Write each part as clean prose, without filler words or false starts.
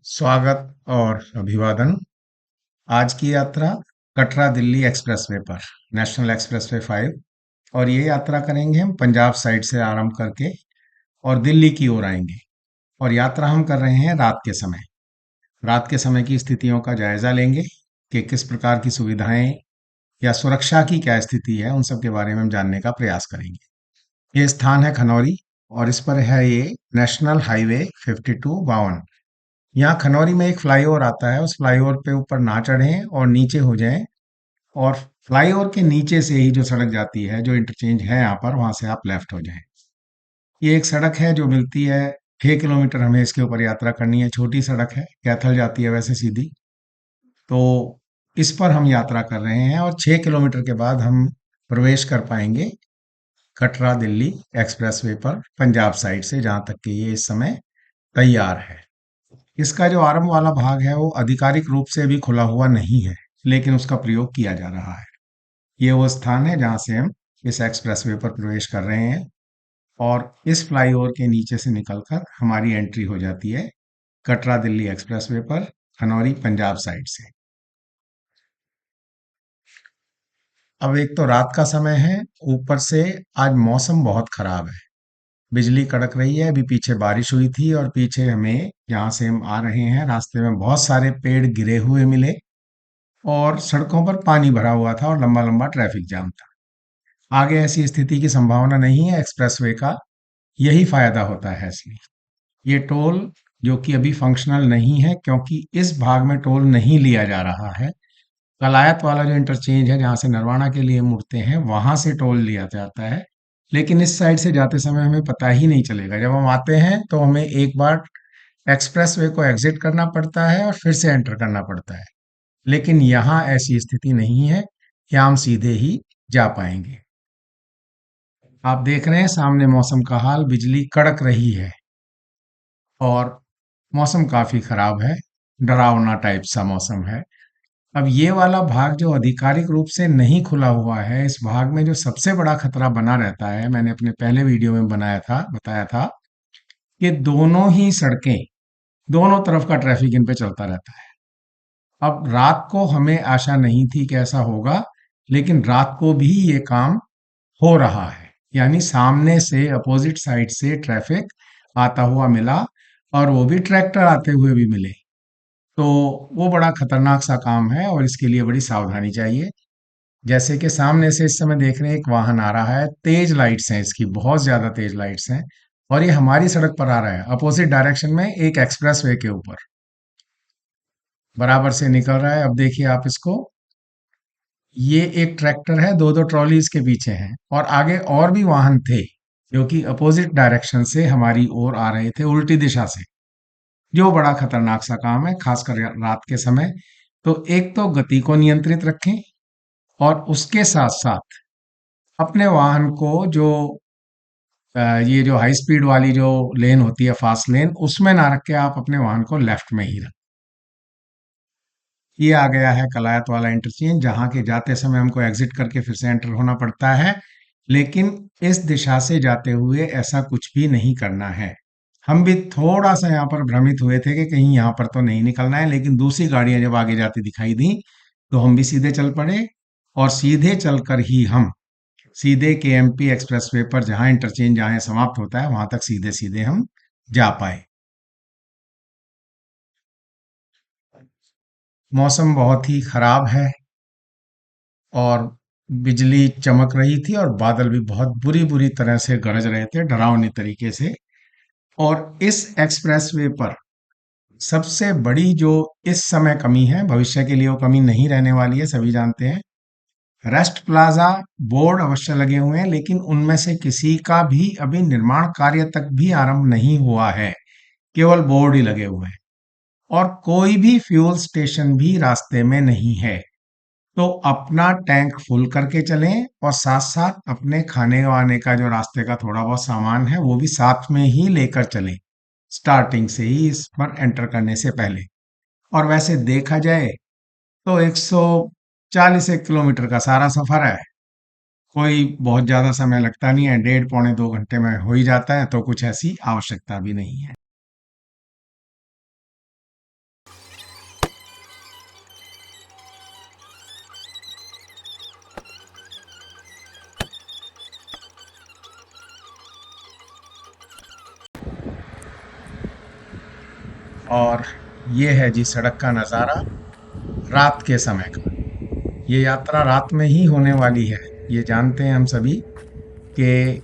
स्वागत और अभिवादन। आज की यात्रा कटरा दिल्ली एक्सप्रेसवे पर, नेशनल एक्सप्रेसवे 5। और ये यात्रा करेंगे हम पंजाब साइड से आरंभ करके और दिल्ली की ओर आएंगे। और यात्रा हम कर रहे हैं रात के समय। रात के समय की स्थितियों का जायजा लेंगे कि किस प्रकार की सुविधाएं या सुरक्षा की क्या स्थिति है, उन सब के बारे में हम जानने का प्रयास करेंगे। ये स्थान है खनौरी और इस पर है ये नेशनल हाईवे 5252। यहाँ खनौरी में एक फ्लाईओवर आता है, उस फ्लाईओवर पे ऊपर ना चढ़ें और नीचे हो जाएं। और फ्लाईओवर के नीचे से ही जो सड़क जाती है, जो इंटरचेंज है यहाँ पर, वहां से आप लेफ्ट हो जाएं। ये एक सड़क है जो मिलती है। 6 किलोमीटर हमें इसके ऊपर यात्रा करनी है। छोटी सड़क है, कैथल जाती है वैसे सीधी। तो इस पर हम यात्रा कर रहे हैं और 6 किलोमीटर के बाद हम प्रवेश कर पाएंगे कटरा दिल्ली एक्सप्रेसवे पर, पंजाब साइड से, जहां तक कि ये इस समय तैयार है। इसका जो आरंभ वाला भाग है वो आधिकारिक रूप से भी खुला हुआ नहीं है, लेकिन उसका प्रयोग किया जा रहा है। ये वो स्थान है जहां से हम इस एक्सप्रेसवे पर प्रवेश कर रहे हैं और इस फ्लाईओवर के नीचे से निकलकर हमारी एंट्री हो जाती है कटरा दिल्ली एक्सप्रेसवे पर, खनौरी पंजाब साइड से। अब एक तो रात का समय है, ऊपर से आज मौसम बहुत खराब है। बिजली कड़क रही है। अभी पीछे बारिश हुई थी और पीछे हमें, जहां से हम आ रहे हैं, रास्ते में बहुत सारे पेड़ गिरे हुए मिले और सड़कों पर पानी भरा हुआ था और लंबा लंबा ट्रैफिक जाम था। आगे ऐसी स्थिति की संभावना नहीं है। एक्सप्रेसवे का यही फायदा होता है इसलिए। ये टोल जो कि अभी फंक्शनल नहीं है, क्योंकि इस भाग में टोल नहीं लिया जा रहा है। कलायत वाला जो इंटरचेंज है, जहां से नरवाना के लिए मुड़ते हैं, वहां से टोल लिया जाता है। लेकिन इस साइड से जाते समय हमें पता ही नहीं चलेगा। जब हम आते हैं तो हमें एक बार एक्सप्रेसवे को एग्जिट करना पड़ता है और फिर से एंटर करना पड़ता है। लेकिन यहाँ ऐसी स्थिति नहीं है, यहाँ हम सीधे ही जा पाएंगे। आप देख रहे हैं सामने मौसम का हाल, बिजली कड़क रही है और मौसम काफी खराब है। डरावना टाइप सा मौसम है। अब ये वाला भाग जो आधिकारिक रूप से नहीं खुला हुआ है, इस भाग में जो सबसे बड़ा खतरा बना रहता है, मैंने अपने पहले वीडियो में बताया था कि दोनों ही सड़कें, दोनों तरफ का ट्रैफिक इन पे चलता रहता है। अब रात को हमें आशा नहीं थी कि ऐसा होगा, लेकिन रात को भी ये काम हो रहा है। यानी सामने से, अपोजिट साइड से ट्रैफिक आता हुआ मिला और वो भी ट्रैक्टर आते हुए भी मिले। तो वो बड़ा खतरनाक सा काम है और इसके लिए बड़ी सावधानी चाहिए। जैसे कि सामने से इस समय देख रहे हैं, एक वाहन आ रहा है। तेज लाइट्स हैं इसकी, बहुत ज्यादा तेज लाइट्स हैं। और ये हमारी सड़क पर आ रहा है, अपोजिट डायरेक्शन में, एक एक्सप्रेस वे के ऊपर बराबर से निकल रहा है। अब देखिए आप इसको, ये एक ट्रैक्टर है, दो दो ट्रॉली इसके पीछे हैं और आगे और भी वाहन थे जो कि अपोजिट डायरेक्शन से हमारी ओर आ रहे थे, उल्टी दिशा से। जो बड़ा खतरनाक सा काम है, खासकर रात के समय। तो एक तो गति को नियंत्रित रखें और उसके साथ साथ अपने वाहन को जो ये जो हाई स्पीड वाली जो लेन होती है, फास्ट लेन, उसमें ना रख के आप अपने वाहन को लेफ्ट में ही रखें। ये आ गया है कलायत वाला इंटरचेंज, जहां के जाते समय हमको एग्जिट करके फिर से एंटर होना पड़ता है। लेकिन इस दिशा से जाते हुए ऐसा कुछ भी नहीं करना है। हम भी थोड़ा सा यहाँ पर भ्रमित हुए थे कि कहीं यहाँ पर तो नहीं निकलना है, लेकिन दूसरी गाड़ियां जब आगे जाती दिखाई दी तो हम भी सीधे चल पड़े और सीधे चलकर ही हम सीधे केएमपी एक्सप्रेसवे पर, जहां इंटरचेंज जहां समाप्त होता है, वहां तक सीधे सीधे हम जा पाए। मौसम बहुत ही खराब है और बिजली चमक रही थी और बादल भी बहुत बुरी बुरी तरह से गरज रहे थे, डरावनी तरीके से। और इस एक्सप्रेसवे पर सबसे बड़ी जो इस समय कमी है, भविष्य के लिए वो कमी नहीं रहने वाली है, सभी जानते हैं। रेस्ट प्लाजा बोर्ड अवश्य लगे हुए हैं, लेकिन उनमें से किसी का भी अभी निर्माण कार्य तक भी आरंभ नहीं हुआ है। केवल बोर्ड ही लगे हुए हैं और कोई भी फ्यूल स्टेशन भी रास्ते में नहीं है। तो अपना टैंक फुल करके चलें और साथ साथ अपने खाने वाने का जो रास्ते का थोड़ा बहुत सामान है, वो भी साथ में ही लेकर चलें, स्टार्टिंग से ही, इस पर एंटर करने से पहले। और वैसे देखा जाए तो 140 एक किलोमीटर का सारा सफर है। कोई बहुत ज्यादा समय लगता नहीं है, 1.5 पौने 2 घंटे में हो ही जाता है। तो कुछ ऐसी आवश्यकता भी नहीं है। और ये है जी सड़क का नज़ारा रात के समय का। ये यात्रा रात में ही होने वाली है। ये जानते हैं हम सभी कि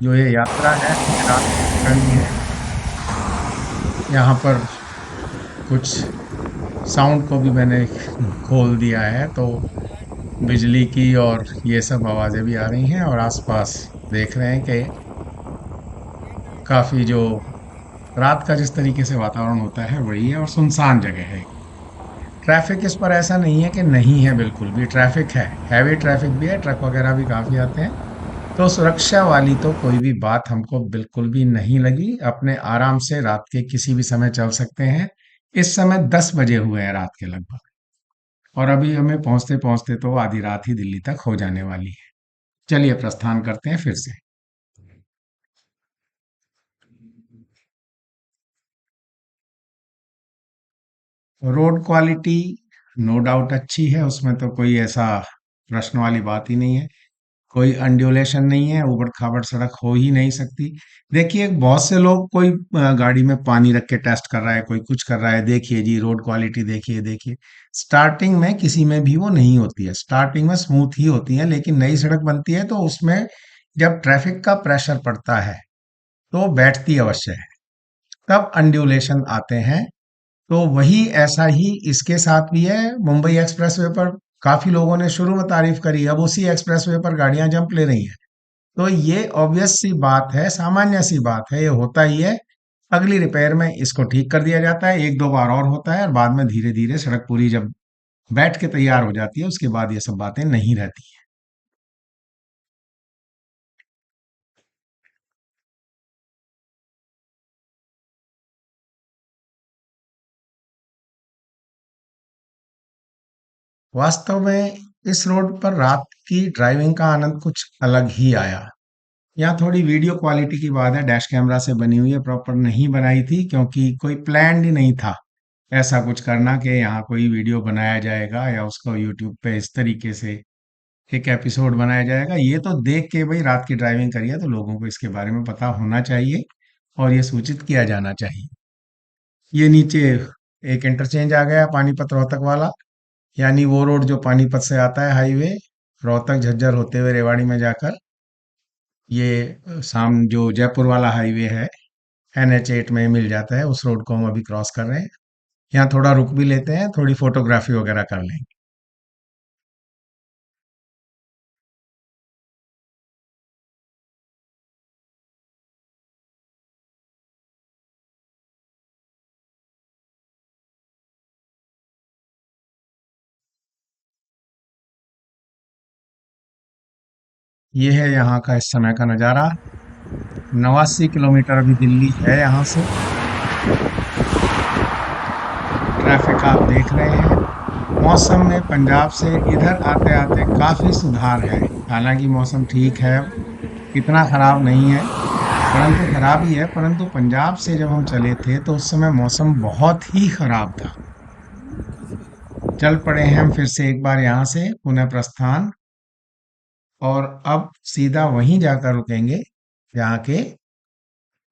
जो ये यात्रा है हमें रात में करनी है। यहाँ पर कुछ साउंड को भी मैंने खोल दिया है, तो बिजली की और ये सब आवाजें भी आ रही हैं, और आसपास देख रहे हैं कि काफी जो रात का जिस तरीके से वातावरण होता है वही है, और सुनसान जगह है। ट्रैफिक इस पर ऐसा नहीं है कि नहीं है, बिल्कुल भी ट्रैफिक है, हैवी ट्रैफिक भी है, ट्रक वगैरह भी काफी आते हैं। तो सुरक्षा वाली तो कोई भी बात हमको बिल्कुल भी नहीं लगी। अपने आराम से रात के किसी भी समय चल सकते हैं। इस समय 10 बजे हुए हैं रात के लगभग, और अभी हमें पहुंचते पहुंचते तो आधी रात ही दिल्ली तक हो जाने वाली है। चलिए प्रस्थान करते हैं फिर से। रोड क्वालिटी नो डाउट अच्छी है, उसमें तो कोई ऐसा प्रश्न वाली बात ही नहीं है। कोई अंड्यूलेशन नहीं है, ऊबड़ खाबड़ सड़क हो ही नहीं सकती। देखिए बहुत से लोग कोई गाड़ी में पानी रख के टेस्ट कर रहा है, कोई कुछ कर रहा है, देखिए जी रोड क्वालिटी देखिए देखिए। स्टार्टिंग में किसी में भी वो नहीं होती है, स्टार्टिंग में स्मूथ ही होती है, लेकिन नई सड़क बनती है तो उसमें जब ट्रैफिक का प्रेशर पड़ता है तो बैठती अवश्य है, तब अंड्यूलेशन आते हैं। तो वही ऐसा ही इसके साथ भी है। मुंबई एक्सप्रेसवे पर काफी लोगों ने शुरू में तारीफ करी, अब उसी एक्सप्रेसवे पर गाड़ियां जंप ले रही हैं। तो ये ऑब्वियस सी बात है, सामान्य सी बात है, ये होता ही है। अगली रिपेयर में इसको ठीक कर दिया जाता है, एक दो बार और होता है, और बाद में धीरे धीरे सड़क पूरी जब बैठ के तैयार हो जाती है उसके बाद ये सब बातें नहीं रहती हैं। वास्तव में इस रोड पर रात की ड्राइविंग का आनंद कुछ अलग ही आया। यहाँ थोड़ी वीडियो क्वालिटी की बात है, डैश कैमरा से बनी हुई है, प्रॉपर नहीं बनाई थी क्योंकि कोई प्लान ही नहीं था ऐसा कुछ करना कि यहाँ कोई वीडियो बनाया जाएगा या उसको यूट्यूब पे इस तरीके से एक एपिसोड बनाया जाएगा। ये तो देख के भाई रात की ड्राइविंग करी है तो लोगों को इसके बारे में पता होना चाहिए और ये सूचित किया जाना चाहिए। ये नीचे एक इंटरचेंज आ गया पानीपत रोहतक वाला, यानी वो रोड जो पानीपत से आता है हाईवे, रोहतक झज्जर होते हुए रेवाड़ी में जाकर ये साम जो जयपुर वाला हाईवे है NH 8 में मिल जाता है, उस रोड को हम अभी क्रॉस कर रहे हैं। यहाँ थोड़ा रुक भी लेते हैं, थोड़ी फोटोग्राफी वगैरह कर लेंगे। ये है यहाँ का इस समय का नज़ारा। 89 किलोमीटर अभी दिल्ली है यहाँ से। ट्रैफिक आप देख रहे हैं। मौसम में पंजाब से इधर आते आते काफी सुधार है। हालांकि मौसम ठीक है, इतना खराब नहीं है, परंतु खराब ही है। परंतु पंजाब से जब हम चले थे तो उस समय मौसम बहुत ही खराब था। चल पड़े हैं हम फिर से एक बार यहाँ से पुनः प्रस्थान, और अब सीधा वहीं जाकर रुकेंगे जहाँ के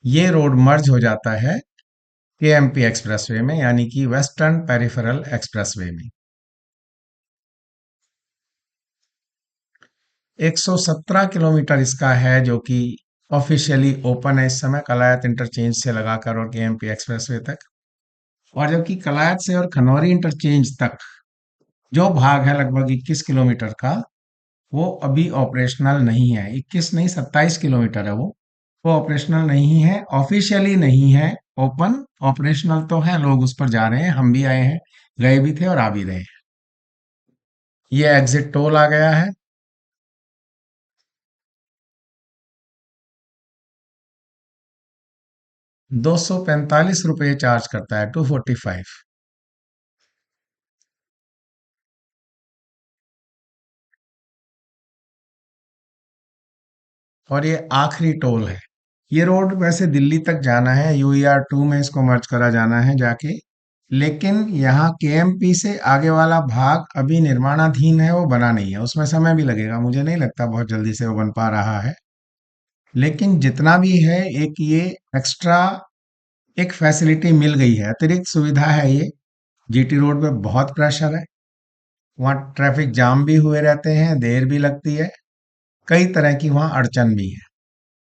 ये रोड मर्ज हो जाता है KMP एक्सप्रेसवे में, यानी कि वेस्टर्न पेरिफेरल एक्सप्रेसवे में। 117 किलोमीटर इसका है, जो कि ऑफिशियली ओपन है इस समय कलायत इंटरचेंज से लगाकर और KMP एक्सप्रेसवे तक। और जबकि कलायत से और खनौरी इंटरचेंज तक जो भाग है लगभग 21 किलोमीटर का, वो अभी ऑपरेशनल नहीं है। 21 नहीं, 27 किलोमीटर है वो ऑपरेशनल नहीं है, ऑफिशियली नहीं है ओपन। ऑपरेशनल तो है, लोग उस पर जा रहे हैं, हम भी आए हैं, गए भी थे और आ भी रहे हैं। ये एग्जिट टोल आ गया है। 245 रुपये चार्ज करता है, 245। और ये आखिरी टोल है। ये रोड वैसे दिल्ली तक जाना है, UER 2 में इसको मर्ज करा जाना है जाके। लेकिन यहाँ KMP से आगे वाला भाग अभी निर्माणाधीन है, वो बना नहीं है, उसमें समय भी लगेगा, मुझे नहीं लगता बहुत जल्दी से वो बन पा रहा है। लेकिन जितना भी है, एक ये एक्स्ट्रा एक फैसिलिटी मिल गई है, अतिरिक्त सुविधा है ये। जीटी रोड पे बहुत प्रेशर है, वहाँ ट्रैफिक जाम भी हुए रहते हैं, देर भी लगती है, कई तरह की वहाँ अड़चन भी है।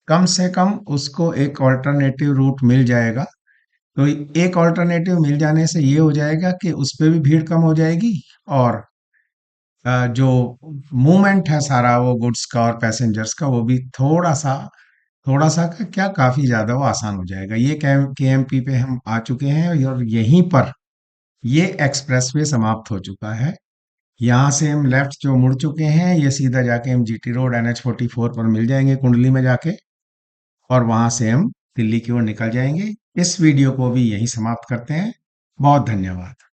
कम से कम उसको एक ऑल्टरनेटिव रूट मिल जाएगा, तो एक ऑल्टरनेटिव मिल जाने से ये हो जाएगा कि उस पे भी भीड़ कम हो जाएगी, और जो मूवमेंट है सारा वो गुड्स का और पैसेंजर्स का, वो भी थोड़ा सा का क्या, काफी ज्यादा वो आसान हो जाएगा। ये केएमपी पे हम आ चुके हैं और यहीं पर ये एक्सप्रेसवे समाप्त हो चुका है। यहाँ से हम लेफ्ट जो मुड़ चुके हैं, ये सीधा जाके हम जीटी रोड NH 44 पर मिल जाएंगे कुंडली में जाके, और वहां से हम दिल्ली की ओर निकल जाएंगे। इस वीडियो को भी यहीं समाप्त करते हैं। बहुत धन्यवाद।